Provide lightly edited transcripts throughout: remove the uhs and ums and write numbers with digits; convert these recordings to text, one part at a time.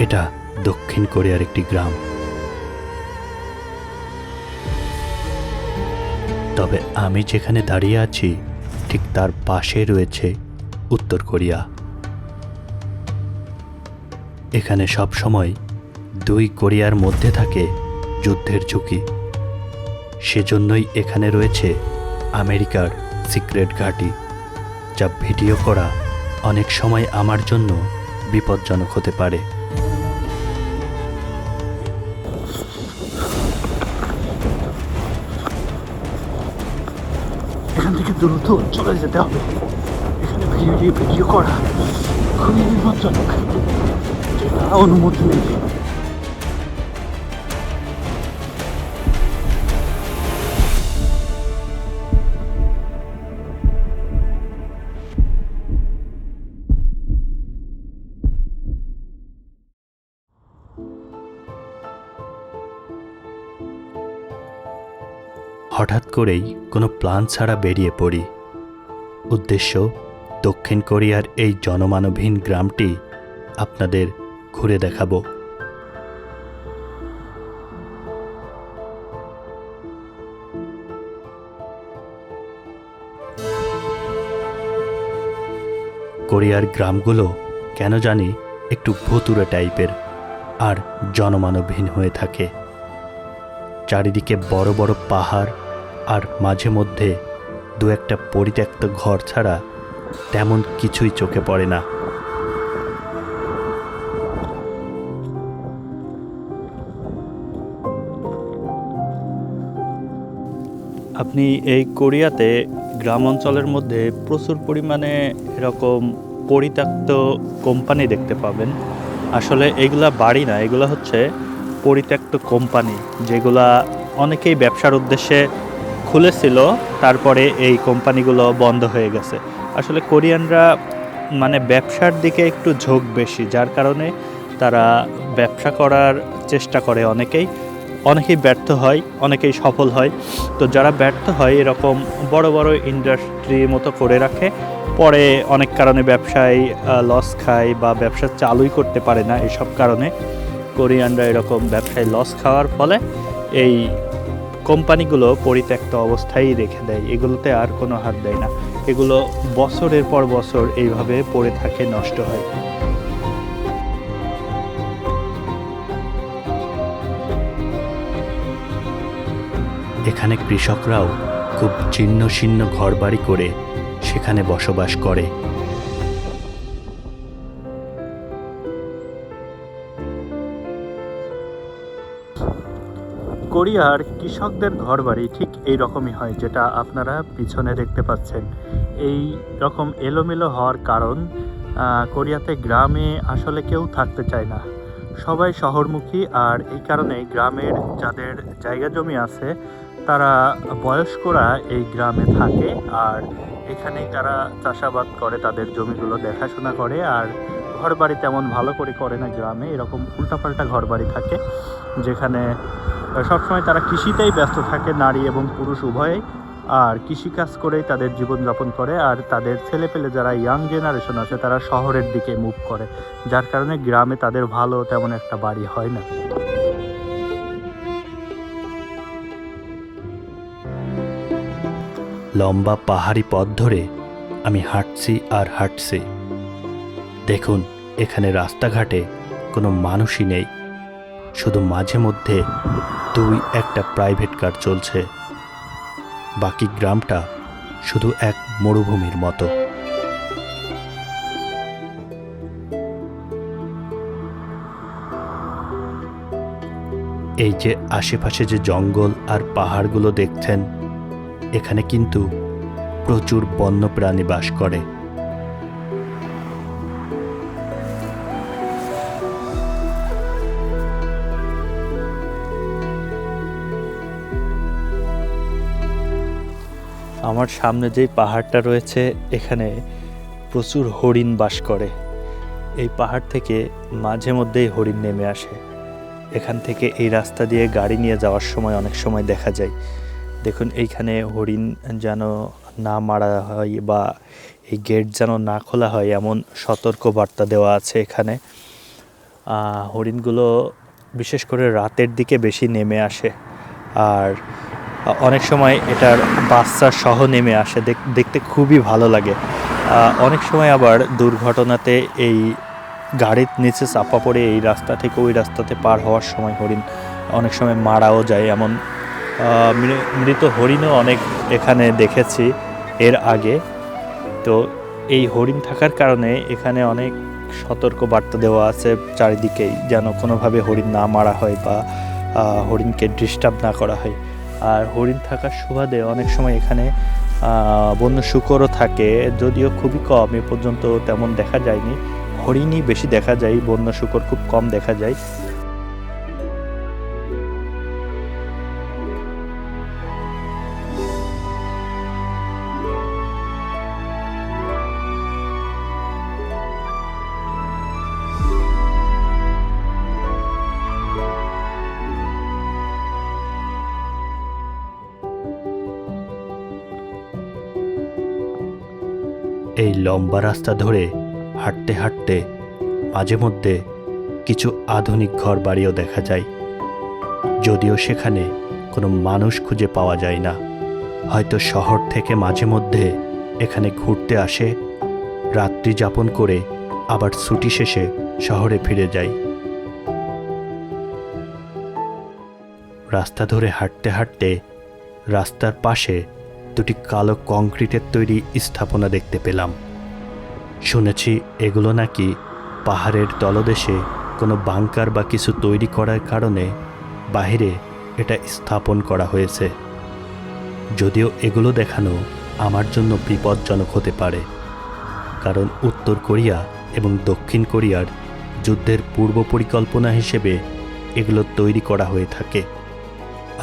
এটা দক্ষিণ কোরিয়ার একটি গ্রাম। তবে আমি যেখানে দাঁড়িয়ে আছি ঠিক তার পাশে রয়েছে উত্তর কোরিয়া। এখানে সব সময় দুই কোরিয়ার মধ্যে থাকে যুদ্ধের ঝুঁকি। সেজন্যই এখানে রয়েছে আমেরিকার সিক্রেট ঘাঁটি, যা ভিডিও করা অনেক সময় আমার জন্য বিপজ্জনক হতে পারে। এখান থেকে দ্রুত চলে যেতে হবে। এখানে ভিডিও করা খুবই বিপজ্জনক, যেটা অনুমতি নেই। হঠাৎ করেই কোনো প্ল্যান ছাড়া বেরিয়ে পড়ি। উদ্দেশ্য দক্ষিণ কোরিয়ার এই জনমানবহীন গ্রামটি আপনাদের ঘুরে দেখাবো। কোরিয়ার গ্রামগুলো কেন জানি একটু ভুতুড়ে টাইপের আর জনমানবহীন হয়ে থাকে। চারিদিকে বড় বড় পাহাড় আর মাঝে মধ্যে দু একটা পরিত্যক্ত ঘর ছাড়া তেমন কিছুই চোখে পড়ে না। আপনি এই কোরিয়াতে গ্রাম অঞ্চলের মধ্যে প্রচুর পরিমাণে এরকম পরিত্যক্ত কোম্পানি দেখতে পাবেন। আসলে এগুলা বাড়ি না, এগুলো হচ্ছে পরিত্যক্ত কোম্পানি, যেগুলা অনেকেই ব্যবসার উদ্দেশ্যে খুলেছিল, তারপরে এই কোম্পানিগুলো বন্ধ হয়ে গেছে। আসলে কোরিয়ানরা মানে ব্যবসার দিকে একটু ঝোঁক বেশি, যার কারণে তারা ব্যবসা করার চেষ্টা করে। অনেকেই ব্যর্থ হয়, অনেকেই সফল হয়। তো যারা ব্যর্থ হয় এরকম বড় বড় ইন্ডাস্ট্রি মতো করে রাখে, পরে অনেক কারণে ব্যবসায় লস খায় বা ব্যবসা চালুই করতে পারে না। এসব কারণে কোরিয়ানরা এরকম ব্যবসায় লস খাওয়ার ফলে এই কোম্পানিগুলো পরিত্যক্ত অবস্থায় রেখে দেয়, এগুলোতে আর কোনো হাত দেয় না। এগুলো বছরের পর বছর এইভাবে পড়ে থাকে, নষ্ট হয়। এখানে কৃষকরাও খুব ছিন্ন ছিন্ন ঘরবাড়ি করে সেখানে বসবাস করে। কোরিয়ার কৃষকদের ঘরবাড়ি ঠিক এই রকমই হয়, যেটা আপনারা পিছনে দেখতে পাচ্ছেন। এই রকম এলোমেলো হওয়ার কারণ কোরিয়াতে গ্রামে আসলে কেউ থাকতে চায় না, সবাই শহরমুখী। আর এই কারণে গ্রামের যাদের জায়গা জমি আছে তারা বয়স্করা এই গ্রামে থাকে, আর এখানেই তারা চাষাবাদ করে, তাদের জমিগুলো দেখাশোনা করে। আর ঘরবাড়ি তেমন ভালো করে না গ্রামে, এরকম উল্টাপাল্টা ঘরবাড়ি থাকে, যেখানে সবসময় তারা কৃষিতেই ব্যস্ত থাকে, নারী এবং পুরুষ উভয়েই। আর কৃষিকাজ করেই তাদের জীবনযাপন করে। আর তাদের ছেলেপেলে যারা ইয়াং জেনারেশন আছে তারা শহরের দিকে মুভ করে, যার কারণে গ্রামে তাদের ভালো তেমন একটা বাড়ি হয় না। লম্বা পাহাড়ি পথ ধরে আমি হাঁটছি আর হাঁটছি। দেখুন, এখানে রাস্তাঘাটে কোনো মানুষই নেই, শুধু মাঝে মধ্যে দুই একটা প্রাইভেট কার চলছে। বাকি গ্রামটা শুধু এক মরুভূমির মতো। এই যে আশেপাশে যে জঙ্গল আর পাহাড়গুলো দেখছেন, এখানে কিন্তু প্রচুর বন্যপ্রাণী বাস করে। আমার সামনে যেই পাহাড়টা রয়েছে, এখানে প্রচুর হরিণ বাস করে। এই পাহাড় থেকে মাঝে মধ্যেই হরিণ নেমে আসে। এখান থেকে এই রাস্তা দিয়ে গাড়ি নিয়ে যাওয়ার সময় অনেক সময় দেখা যায়। দেখুন, এইখানে হরিণ যেন না মারা হয় বা এই গেট যেন না খোলা হয়, এমন সতর্ক বার্তা দেওয়া আছে এখানে। হরিণগুলো বিশেষ করে রাতের দিকে বেশি নেমে আসে, আর অনেক সময় এটার বাচ্চা সহ নেমে আসে, দেখতে খুবই ভালো লাগে। অনেক সময় আবার দুর্ঘটনাতে এই গাড়ির নিচে চাপা পড়ে এই রাস্তা থেকে ওই রাস্তাতে পার হওয়ার সময় হরিণ অনেক সময় মারাও যায়। এমন মৃত হরিণও অনেক এখানে দেখেছি এর আগে। তো এই হরিণ থাকার কারণে এখানে অনেক সতর্ক বার্তা দেওয়া আছে চারিদিকেই, যেন কোনোভাবে হরিণ না মারা হয় বা হরিণকে ডিস্টার্ব না করা হয়। আর হরিণ থাকার সুবাদে অনেক সময় এখানে বন্য শূকরও থাকে, যদিও খুবই কম, এ পর্যন্ত তেমন দেখা যায়নি। হরিণই বেশি দেখা যায়, বন্য শূকর খুব কম দেখা যায়। এই লম্বা রাস্তা ধরে হাঁটতে হাঁটতে মাঝে মধ্যে কিছু আধুনিক ঘর বাড়িও দেখা যায়, যদিও সেখানে কোনো মানুষ খুঁজে পাওয়া যায় না। হয়তো শহর থেকে মাঝে মধ্যে এখানে ঘুরতে আসে, রাত্রি যাপন করে আবার ছুটি শেষে শহরে ফিরে যায়। রাস্তা ধরে হাঁটতে হাঁটতে রাস্তার পাশে দুটি কালো কংক্রিটের তৈরি স্থাপনা দেখতে পেলাম। শুনেছি এগুলো নাকি পাহাড়ের তলদেশে কোনো বাংকার বা কিছু তৈরি করার কারণে বাইরে এটা স্থাপন করা হয়েছে। যদিও এগুলো দেখানো আমার জন্য বিপজ্জনক হতে পারে, কারণ উত্তর কোরিয়া এবং দক্ষিণ কোরিয়ার যুদ্ধের পূর্ব পরিকল্পনা হিসেবে এগুলো তৈরি করা হয়ে থাকে।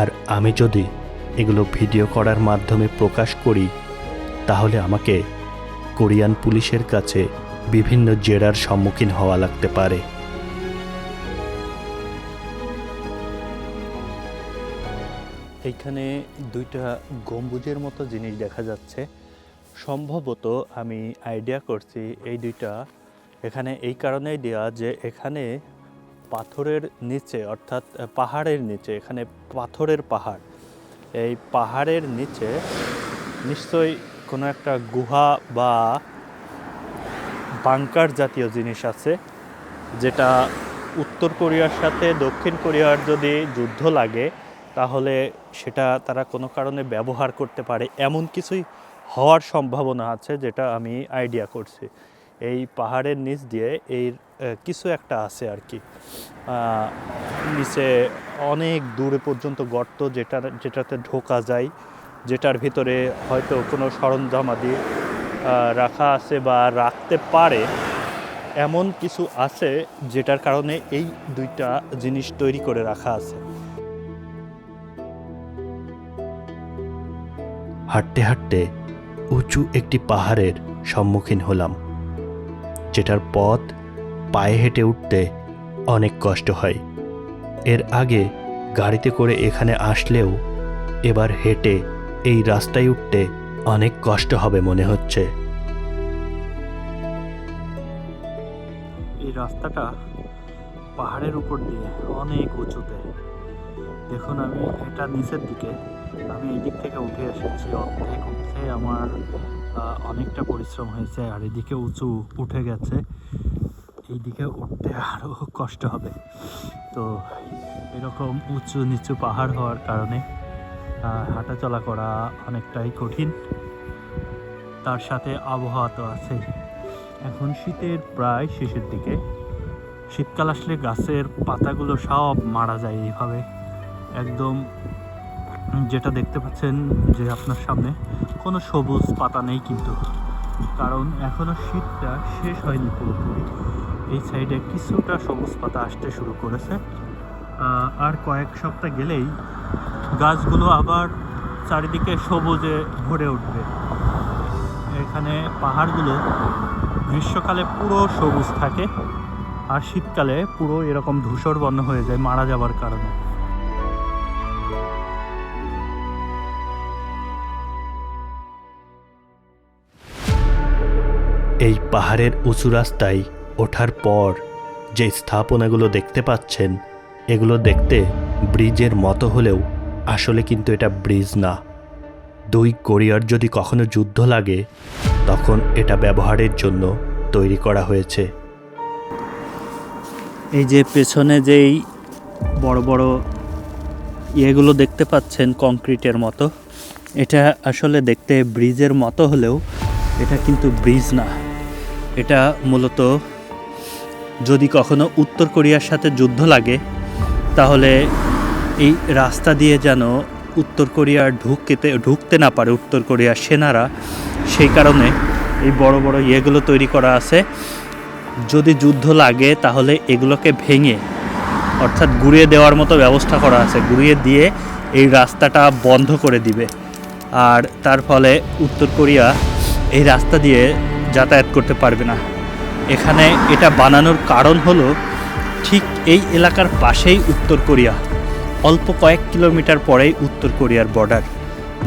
আর আমি যদি এগুলো ভিডিও করার মাধ্যমে প্রকাশ করি, তাহলে আমাকে কোরিয়ান পুলিশের কাছে বিভিন্ন জেরার সম্মুখীন হওয়া লাগতে পারে। এইখানে দুইটা গম্বুজের মতো জিনিস দেখা যাচ্ছে। সম্ভবত আমি আইডিয়া করছি এই দুইটা এখানে এই কারণেই দেওয়া যে এখানে পাথরের নিচে, অর্থাৎ পাহাড়ের নিচে, এখানে পাথরের পাহাড়, এই পাহাড়ের নিচে নিশ্চয়ই কোনো একটা গুহা বা বাংকার জাতীয় জিনিস আছে, যেটা উত্তর কোরিয়ার সাথে দক্ষিণ কোরিয়ার যদি যুদ্ধ লাগে তাহলে সেটা তারা কোনো কারণে ব্যবহার করতে পারে, এমন কিছুই হওয়ার সম্ভাবনা আছে, যেটা আমি আইডিয়া করছি। এই পাহাড়ের নিচ দিয়ে এর কিছু একটা আছে আর কি, নিচে অনেক দূরে পর্যন্ত গর্ত, যেটাতে ঢোকা যায়, যেটার ভিতরে হয়তো কোনো সরঞ্জামাদি রাখা আছে বা রাখতে পারে, এমন কিছু আছে যেটার কারণে এই দুইটা জিনিস তৈরি করে রাখা আছে। হাঁটতে হাঁটতে উঁচু একটি পাহাড়ের সম্মুখীন হলাম, যেটার পথ পায়ে হেঁটে উঠতে অনেক কষ্ট হয়। এর আগে গাড়িতে করে এখানে আসলেও এবার হেঁটে এই রাস্তায় উঠতে অনেক কষ্ট হবে মনে হচ্ছে। এই রাস্তাটা পাহাড়ের উপর দিয়ে অনেক উঁচুতে। দেখুন, আমি এটা নিচের দিকে, আমি এই দিক থেকে উঠে এসেছি, অর্ধেক উঠে আমার অনেকটা পরিশ্রম হয়েছে, আর এদিকে উঁচু উঠে গেছে, এই দিকে উঠতে আরও কষ্ট হবে। তো এরকম উঁচু নিচু পাহাড় হওয়ার কারণে হাঁটা চলা করা অনেকটাই কঠিন। তার সাথে আবহাওয়া তো আছে, এখন শীতের প্রায় শেষের দিকে। শীতকাল আসলে গাছের পাতাগুলো সব মারা যায় এইভাবে, একদম যেটা দেখতে পাচ্ছেন যে আপনার সামনে কোনো সবুজ পাতা নেই, কিন্তু কারণ এখনো শীতটা শেষ হয়নি পুরোপুরি। এই সাইডে কিছুটা সবুজ পাতা আসতে শুরু করেছে, আর কয়েক সপ্তাহ গেলেই গাছগুলো আবার চারিদিকে সবুজে ভরে উঠবে। এখানে পাহাড়গুলো গ্রীষ্মকালে পুরো সবুজ থাকে, আর শীতকালে পুরো এরকম ধূসর বর্ণ হয়ে যায় মারা যাবার কারণে। এই পাহাড়ের উঁচু রাস্তায় ওঠার পর যে স্থাপনাগুলো দেখতে পাচ্ছেন এগুলো দেখতে ব্রিজের মতো হলেও আসলে কিন্তু এটা ব্রিজ না। দুই কোরিয়ার যদি কখনো যুদ্ধ লাগে তখন এটা ব্যবহারের জন্য তৈরি করা হয়েছে। এই যে পেছনে যেই বড় বড় ইয়েগুলো দেখতে পাচ্ছেন কংক্রিটের মতো, এটা আসলে দেখতে ব্রিজের মতো হলেও এটা কিন্তু ব্রিজ না। এটা মূলত যদি কখনো উত্তর কোরিয়ার সাথে যুদ্ধ লাগে তাহলে এই রাস্তা দিয়ে যেন উত্তর কোরিয়া ঢুকতে না পারে উত্তর কোরিয়ার সেনারা, সেই কারণে এই বড় বড় ইয়েগুলো তৈরি করা আছে। যদি যুদ্ধ লাগে তাহলে এগুলোকে ভেঙে অর্থাৎ গুঁড়িয়ে দেওয়ার মতো ব্যবস্থা করা আছে, গুঁড়িয়ে দিয়ে এই রাস্তাটা বন্ধ করে দিবে। আর তার ফলে উত্তর কোরিয়া এই রাস্তা দিয়ে যাতায়াত করতে পারবে না। এখানে এটা বানানোর কারণ হলো ঠিক এই এলাকার পাশেই উত্তর কোরিয়া, অল্প কয়েক কিলোমিটার পরেই উত্তর কোরিয়ার বর্ডার,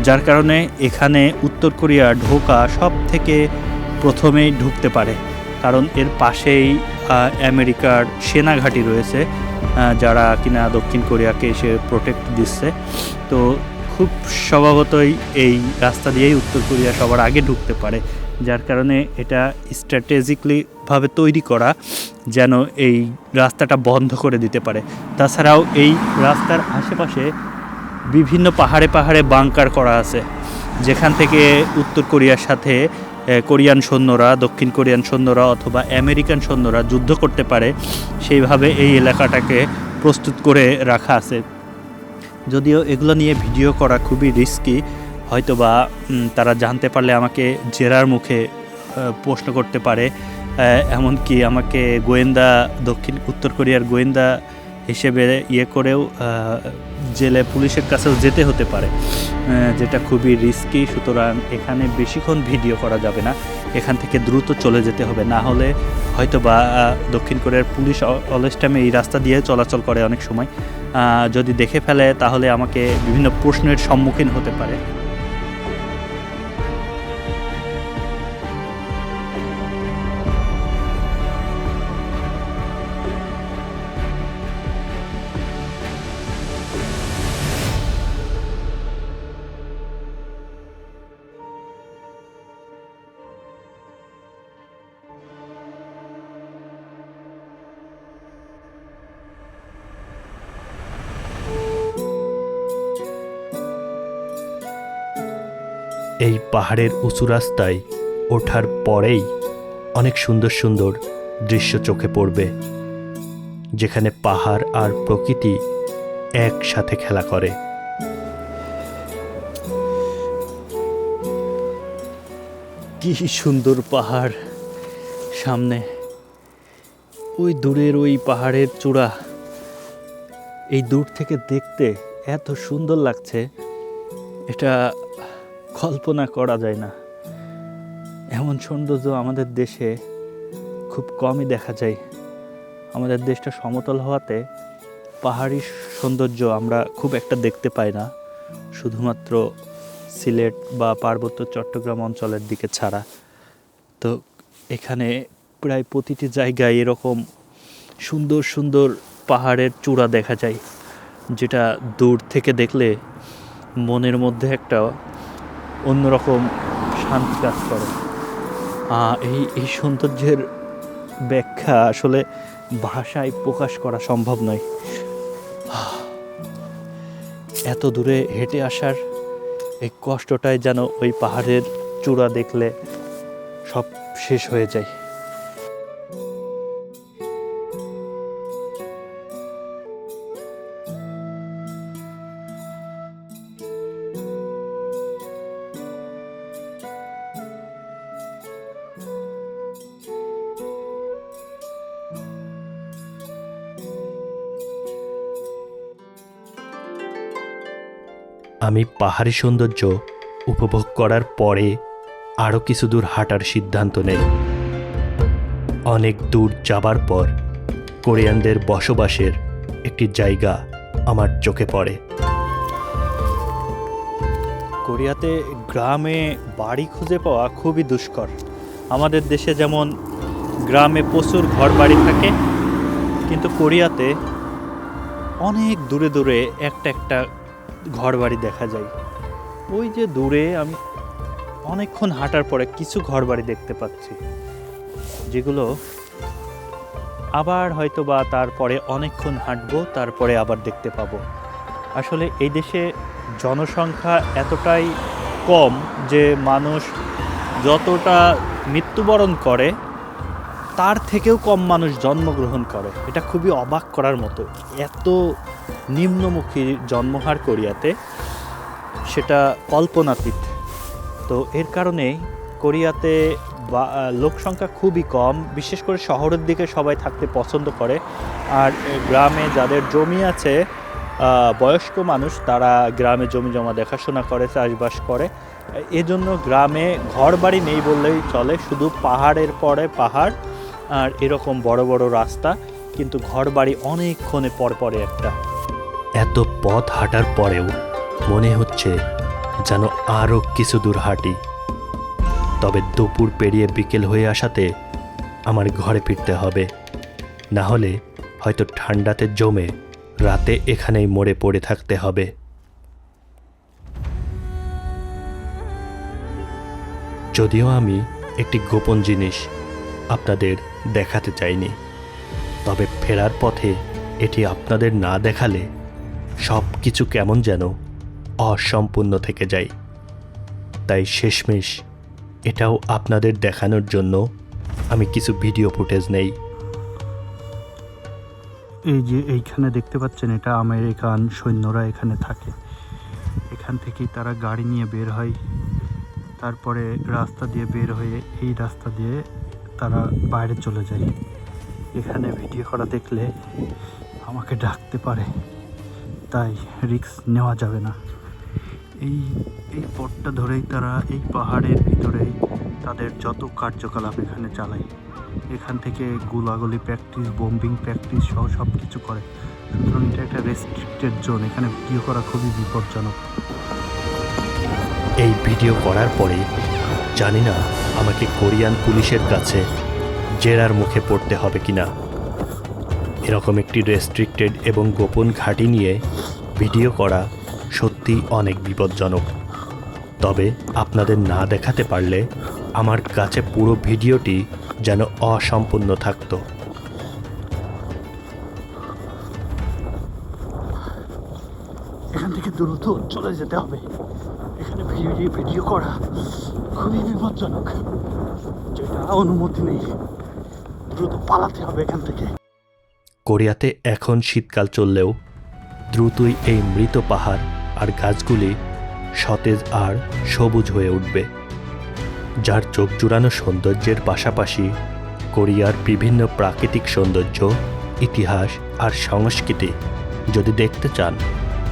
যার কারণে এখানে উত্তর কোরিয়া ঢোকা সব থেকে প্রথমেই ঢুকতে পারে। কারণ এর পাশেই আমেরিকার সেনাঘাঁটি রয়েছে, যারা কিনা দক্ষিণ কোরিয়াকে এসে প্রোটেক্ট দিচ্ছে। তো খুব স্বভাবতই এই রাস্তা দিয়েই উত্তর কোরিয়া সবার আগে ঢুকতে পারে, যার কারণে এটা স্ট্র্যাটেজিকলিভাবে তৈরি করা যেন এই রাস্তাটা বন্ধ করে দিতে পারে। তাছাড়াও এই রাস্তার আশেপাশে বিভিন্ন পাহাড়ে পাহাড়ে বাংকার করা আছে, যেখান থেকে উত্তর কোরিয়ার সাথে কোরিয়ান সৈন্যরা, দক্ষিণ কোরিয়ান সৈন্যরা অথবা আমেরিকান সৈন্যরা যুদ্ধ করতে পারে, সেইভাবে এই এলাকাটাকে প্রস্তুত করে রাখা আছে। যদিও এগুলো নিয়ে ভিডিও করা খুবই রিস্কি, হয়তোবা তারা জানতে পারলে আমাকে জেরার মুখে প্রশ্ন করতে পারে, এমনকি আমাকে গোয়েন্দা, উত্তর কোরিয়ার গোয়েন্দা হিসেবে করেও জেলে পুলিশের কাছেও যেতে হতে পারে, যেটা খুবই রিস্কি। সুতরাং এখানে বেশিক্ষণ ভিডিও করা যাবে না, এখান থেকে দ্রুত চলে যেতে হবে, না হলে হয়তোবা দক্ষিণ কোরিয়ার পুলিশ অলওয়েজ টাইমে এই রাস্তা দিয়ে চলাচল করে অনেক সময়, যদি দেখে ফেলে তাহলে আমাকে বিভিন্ন প্রশ্নের সম্মুখীন হতে পারে। এই পাহাড়ের উঁচু রাস্তায় ওঠার পরেই অনেক সুন্দর সুন্দর দৃশ্য চোখে পড়বে, যেখানে পাহাড় আর প্রকৃতি একসাথে খেলা করে। কি সুন্দর পাহাড় সামনে, ওই দূরের ওই পাহাড়ের চূড়া, এই দূর থেকে দেখতে এত সুন্দর লাগছে, এটা কল্পনা করা যায় না। এমন সৌন্দর্য আমাদের দেশে খুব কমই দেখা যায়। আমাদের দেশটা সমতল হওয়াতে পাহাড়ি সৌন্দর্য আমরা খুব একটা দেখতে পাই না, শুধুমাত্র সিলেট বা পার্বত্য চট্টগ্রাম অঞ্চলের দিকে ছাড়া। তো এখানে প্রায় প্রতিটি জায়গায় এরকম সুন্দর সুন্দর পাহাড়ের চূড়া দেখা যায়, যেটা দূর থেকে দেখলে মনের মধ্যে একটা অন্যরকম শান্তি কাজ করে। এই সৌন্দর্যের ব্যাখ্যা আসলে ভাষায় প্রকাশ করা সম্ভব নয়। এত দূরে হেঁটে আসার এই কষ্টটাই যেন ওই পাহাড়ের চূড়া দেখলে সব শেষ হয়ে যায়। আমি পাহাড়ি সৌন্দর্য উপভোগ করার পরে আরও কিছু দূর হাঁটার সিদ্ধান্ত নেই। অনেক দূর যাবার পর কোরিয়ানদের বসবাসের একটি জায়গা আমার চোখে পড়ে। কোরিয়াতে গ্রামে বাড়ি খুঁজে পাওয়া খুবই দুষ্কর। আমাদের দেশে যেমন গ্রামে প্রচুর ঘর বাড়ি থাকে, কিন্তু কোরিয়াতে অনেক দূরে দূরে একটা একটা ঘরবাড়ি দেখা যায়। ওই যে দূরে আমি অনেকক্ষণ হাঁটার পরে কিছু ঘরবাড়ি দেখতে পাচ্ছি, যেগুলো আবার হয়তো বা তারপরে অনেকক্ষণ হাঁটবো, তারপরে আবার দেখতে পাবো। আসলে এই দেশে জনসংখ্যা এতটাই কম যে মানুষ যতটা মৃত্যুবরণ করে তার থেকেও কম মানুষ জন্মগ্রহণ করে। এটা খুবই অবাক করার মতো, এত নিম্নমুখী জন্মহার কোরিয়াতে, সেটা কল্পনাতীত। তো এর কারণেই কোরিয়াতে লোক সংখ্যা খুবই কম, বিশেষ করে শহরের দিকে সবাই থাকতে পছন্দ করে। আর গ্রামে যাদের জমি আছে, বয়স্ক মানুষ, তারা গ্রামে জমি জমা দেখাশোনা করে, চাষবাস করে। এজন্য গ্রামে ঘর বাড়ি নেই বললেই চলে, শুধু পাহাড়ের পরে পাহাড় আর এরকম বড় বড় রাস্তা, কিন্তু ঘর বাড়ি অনেকক্ষণে পরে একটা। এত পথ হাঁটার পরেও মনে হচ্ছে যেন আরও কিছু দূর হাঁটি। তবে দুপুর পেরিয়ে বিকেল হয়ে আসাতে আমার ঘরে ফিরতে হবে, না হলে হয়তো ঠান্ডাতে জমে রাতে এখানেই মরে পড়ে থাকতে হবে। যদিও আমি একটি গোপন জিনিস আপনাদের দেখাতে চাইনি, তবে ফেরার পথে এটি আপনাদের না দেখালে সব কিছু কেমন যেন অসম্পূর্ণ থেকে যায়। তাই শেষমেশ এটাও আপনাদের দেখানোর জন্য আমি কিছু ভিডিও ফুটেজ নেই। এই যে এইখানে দেখতে পাচ্ছেন, এটা আমেরিকান সৈন্যরা এখানে থাকে। এখান থেকেই তারা গাড়ি নিয়ে বের হয়, তারপরে রাস্তা দিয়ে বের হয়ে এই রাস্তা দিয়ে তারা বাইরে চলে যায়। এখানে ভিডিও করা দেখলে আমাকে ডাকতে পারে, তাই রিস্ক নেওয়া যাবে না। এই পথটা ধরেই তারা এই পাহাড়ের ভিতরেই তাদের যত কার্যকলাপ এখানে চালায়। এখান থেকে গোলাগুলি প্র্যাকটিস, বোম্বিং প্র্যাকটিস সহ সব কিছু করে। সুতরাং এটা একটা রেস্ট্রিক্টেড জোন, এখানে ভিডিও করা খুবই বিপজ্জনক। এই ভিডিও করার পরে জানি না আমাকে কোরিয়ান পুলিশের কাছে জেরার মুখে পড়তে হবে কিনা। এরকম একটি রেস্ট্রিক্টেড এবং গোপন ঘাঁটি নিয়ে ভিডিও করা সত্যি অনেক বিপজ্জনক। তবে আপনাদের না দেখাতে পারলে আমার কাছে পুরো ভিডিওটি যেন অসম্পূর্ণ থাকতো। এখান থেকে দ্রুত চলে যেতে হবে। এখানে ভিডিও করা খুবই বিপজ্জনক, যেটা অনুমতি নেই। দ্রুত পালাতে হবে এখান থেকে। কোরিয়াতে এখন শীতকাল চললেও দ্রুতই এই মৃত পাহাড় আর গাছগুলি সতেজ আর সবুজ হয়ে উঠবে, যার চোখ জুড়ানো সৌন্দর্যের পাশাপাশি কোরিয়ার বিভিন্ন প্রাকৃতিক সৌন্দর্য, ইতিহাস আর সংস্কৃতি যদি দেখতে চান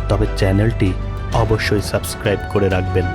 তবে চ্যানেলটি অবশ্যই সাবস্ক্রাইব করে রাখবেন।